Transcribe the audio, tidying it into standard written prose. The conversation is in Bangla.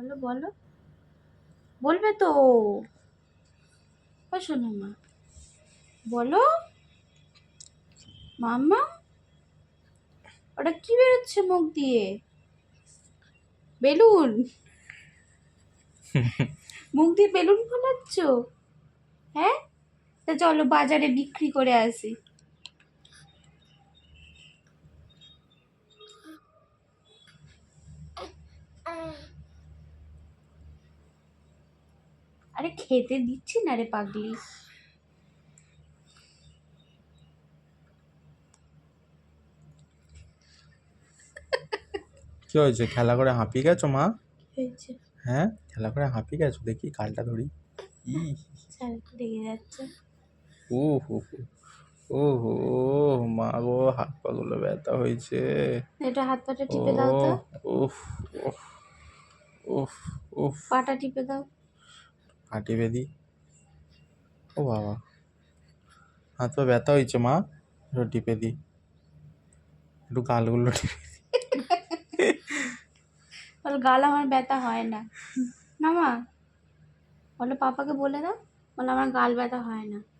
বলো বলো, বলবে তো। ও শোনো মা, বলো মাম্মা, ওটা কি বেরোচ্ছে মুখ দিয়ে? বেলুন? মুখ দিয়ে বেলুন ফোলাচ্ছ? হ্যাঁ, তা চলো বাজারে বিক্রি করে আসি। আরে খেতে দিচ্ছি না রে পাগলি। কি হয়েছে, খেলা করে হাঁপিয়ে গেছো মা? হয়েছে, হ্যাঁ, খেলা করে হাঁপিয়ে গেছো, দেখি গালটা ধরি। ই স্যার লেগে যাচ্ছে। ও হো হো, ও হো, মা গো, হাত পা গুলো ব্যথা হয়েছে। এটা হাত পাটা ও টিপে দাও তো, উফ উফ উফ উফ। পাটা টিপে দাও। পা টিপে দিই। ও বাবা, হাত পা ব্যথা হয়েছে মা, একটু টিপে দিই, একটু গালগুলো টিপে দিই। বলো গাল আমার ব্যথা হয় না। না মা, বলো পাপাকে বলে দাও, বলো আমার গাল ব্যথা হয় না।